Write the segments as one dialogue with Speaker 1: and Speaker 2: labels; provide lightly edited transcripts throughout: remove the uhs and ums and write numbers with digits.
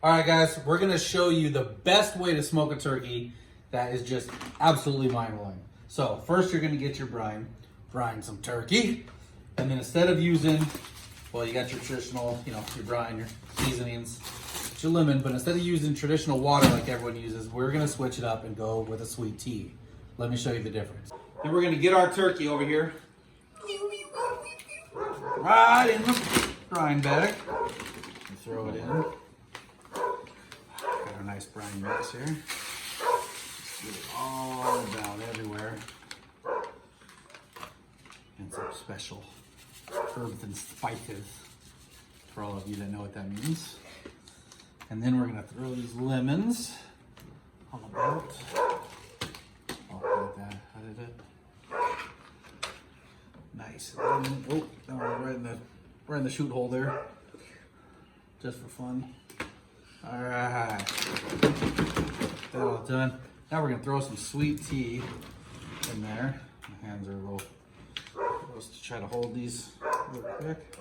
Speaker 1: All right, guys, we're gonna show you the best way to smoke a turkey that is just absolutely mind-blowing. So first you're gonna get your brine some turkey, and then instead of using, well, you got your traditional, your brine, your seasonings, your lemon, but instead of using traditional water like everyone uses, we're gonna switch it up and go with a sweet tea. Let me show you the difference. Then we're gonna get our turkey over here, right in the brine bag, and throw it in. Got our nice brine mix here. Get it all down everywhere. And some special herbs and spices for all of you that know what that means. And then we're gonna throw these lemons all about. Oh, like that. How did it? Nice lemon. Oh, that one right in the shoot hole there. Just for fun. All right. That all done. Now we're gonna throw some sweet tea in there. My hands are a little gross to try to hold these real quick.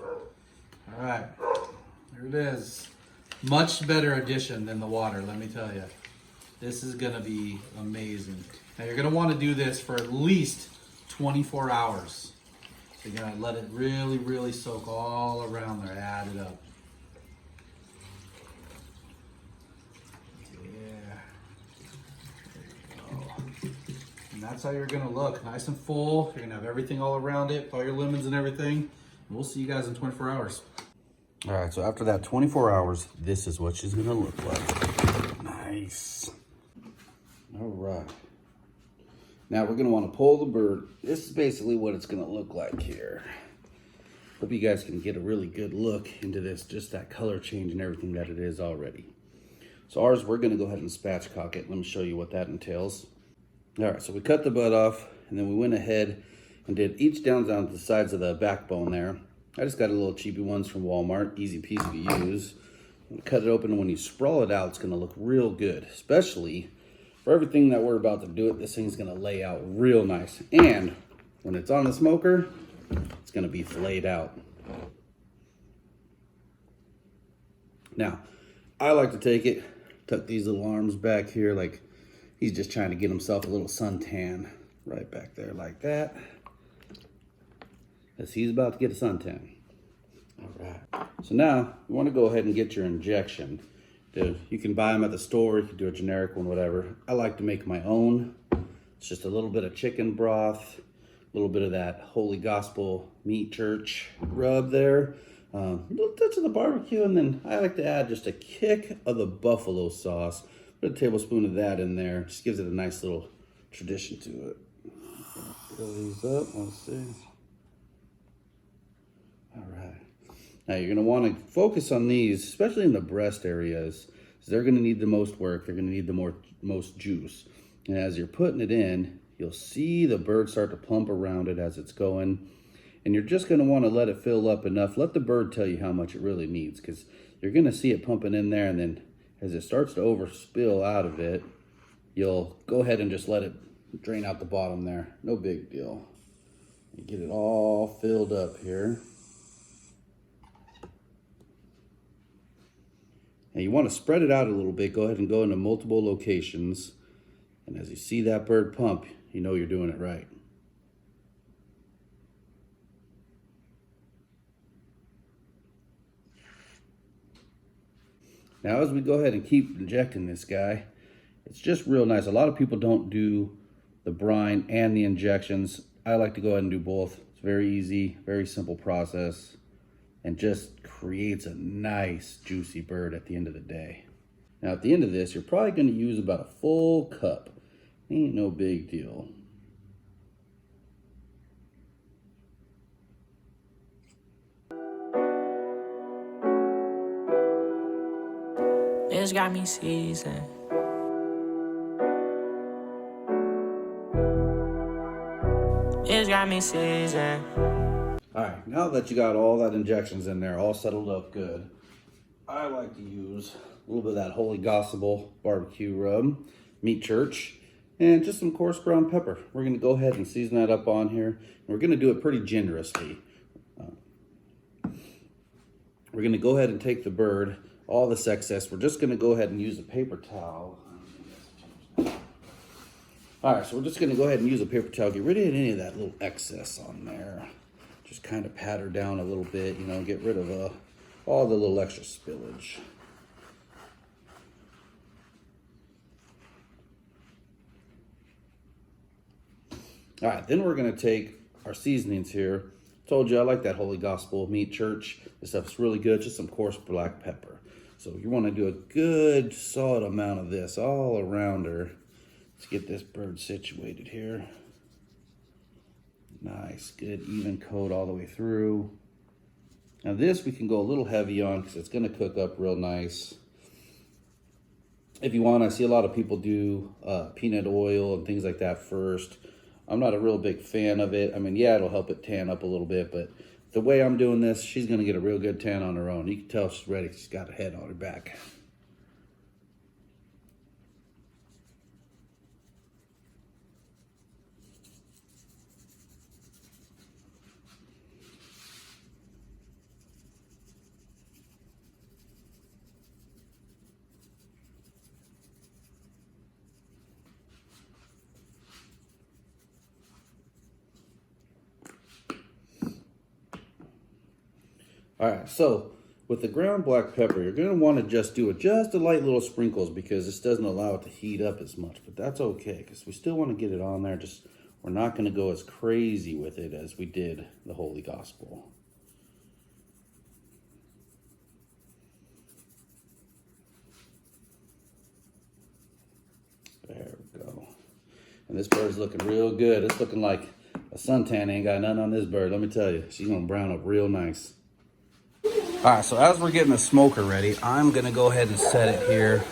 Speaker 1: All right, here it is. Much better addition than the water, let me tell you. This is gonna be amazing. Now you're gonna wanna do this for at least 24 hours. So you're gonna let it really, really soak all around there, add it up. And that's how you're gonna look, nice and full. You're gonna have everything all around it, all your lemons and everything. And we'll see you guys in 24 hours. All right, so after that 24 hours, this is what she's gonna look like. Nice. All right. Now we're gonna wanna pull the bird. This is basically what it's gonna look like here. Hope you guys can get a really good look into this, just that color change and everything that it is already. So ours, we're gonna go ahead and spatchcock it. Let me show you what that entails. All right, so we cut the butt off, and then we went ahead and did each down to the sides of the backbone there. I just got a little cheapy ones from Walmart, easy peasy to use. Cut it open, and when you sprawl it out, it's gonna look real good, especially for everything that we're about to do it. This thing's gonna lay out real nice. And when it's on the smoker, it's gonna be filleted out. Now, I like to take it, tuck these little arms back here like he's just trying to get himself a little suntan right back there like that. As he's about to get a suntan. All right. So now you want to go ahead and get your injection. You can buy them at the store. You can do a generic one, whatever. I like to make my own. It's just a little bit of chicken broth, a little bit of that Holy Gospel Meat Church rub there, a little touch of the barbecue, and then I like to add just a kick of the buffalo sauce. Put a tablespoon of that in there. Just gives it a nice little tradition to it. Fill these up. Let's see. All right. Now you're going to want to focus on these, especially in the breast areas, because they're going to need the most work. They're going to need the most juice. And as you're putting it in, you'll see the bird start to plump around it as it's going. And you're just going to want to let it fill up enough. Let the bird tell you how much it really needs, because you're going to see it pumping in there, and then as it starts to overspill out of it, you'll go ahead and just let it drain out the bottom there. No big deal. You get it all filled up here. And you want to spread it out a little bit. Go ahead and go into multiple locations. And as you see that bird pump, you know you're doing it right. Now, as we go ahead and keep injecting this guy, it's just real nice. A lot of people don't do the brine and the injections. I like to go ahead and do both. It's very easy, very simple process, and just creates a nice, juicy bird at the end of the day. Now, at the end of this, you're probably going to use about a full cup. Ain't no big deal.
Speaker 2: It's got me seasoned. It's got me seasoned.
Speaker 1: All right, now that you got all that injections in there, all settled up good, I like to use a little bit of that Holy Gospel barbecue rub, Meat Church, and just some coarse ground pepper. We're gonna go ahead and season that up on here. And we're gonna do it pretty generously. We're gonna go ahead and take the bird all this excess. We're just gonna go ahead and use a paper towel. All right, so we're just gonna go ahead and use a paper towel, get rid of any of that little excess on there. Just kind of pat her down a little bit, you know, get rid of all the little extra spillage. All right, then we're gonna take our seasonings here. Told you I like that Holy Gospel Meat Church. This stuff's really good, just some coarse black pepper. So you wanna do a good solid amount of this all around her. Let's get this bird situated here. Nice, good even coat all the way through. Now this we can go a little heavy on because it's gonna cook up real nice. If you want, I see a lot of people do peanut oil and things like that first. I'm not a real big fan of it. I mean, yeah, it'll help it tan up a little bit, but the way I'm doing this, she's gonna get a real good tan on her own. You can tell she's ready. She's got a head on her back. All right, so with the ground black pepper, you're gonna wanna just do it just a light little sprinkles because this doesn't allow it to heat up as much, but that's okay because we still wanna get it on there. Just, we're not gonna go as crazy with it as we did the Holy Gospel. There we go. And this bird's looking real good. It's looking like a suntan ain't got nothing on this bird. Let me tell you, she's gonna brown up real nice. All right, so as we're getting the smoker ready, I'm gonna go ahead and set it here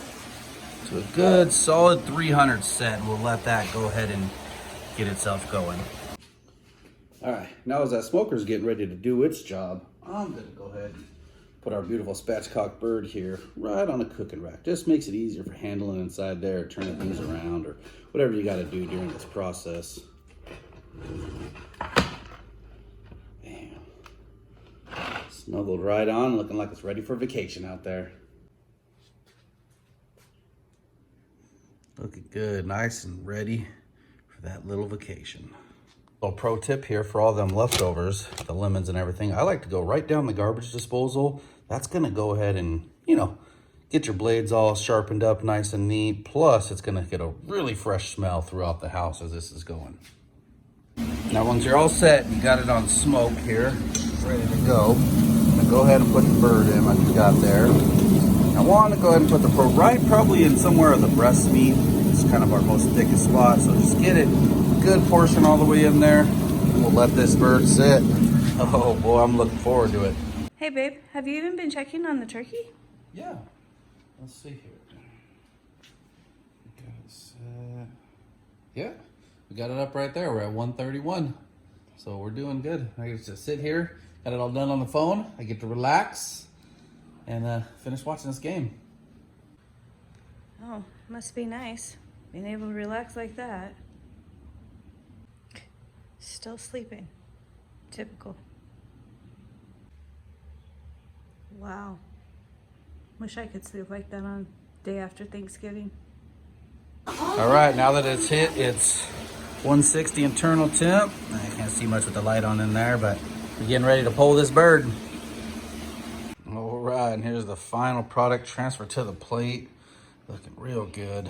Speaker 1: to a good solid 300 set. We'll let that go ahead and get itself going. All right, now as that smoker's getting ready to do its job, I'm gonna go ahead and put our beautiful spatchcock bird here right on a cooking rack. Just makes it easier for handling inside there, turning things around, or whatever you gotta do during this process. Snuggled right on, looking like it's ready for vacation out there. Looking good, nice and ready for that little vacation. Little pro tip here for all them leftovers, the lemons and everything. I like to go right down the garbage disposal. That's gonna go ahead and, you know, get your blades all sharpened up nice and neat. Plus, it's gonna get a really fresh smell throughout the house as this is going. Now, once you're all set, you got it on smoke here, ready to go. Go ahead and put the bird in like you got there. I want to go ahead and put the bird right probably in somewhere of the breast meat. It's kind of our most thickest spot, so just get it a good portion all the way in there. We'll let this bird sit. Oh boy, I'm looking forward to it.
Speaker 3: Hey babe, have you even been checking on the turkey?
Speaker 1: Yeah, let's see here. Yeah, we got it up right there. We're at 131, so we're doing good. I get to sit here. Got it all done on the phone. I get to relax and finish watching this game.
Speaker 3: Oh, must be nice. Being able to relax like that. Still sleeping. Typical. Wow. Wish I could sleep like that on day after Thanksgiving.
Speaker 1: All right, now that it's hit, it's 160 internal temp. I can't see much with the light on in there, but we're getting ready to pull this bird. All right, and here's the final product transfer to the plate. Looking real good.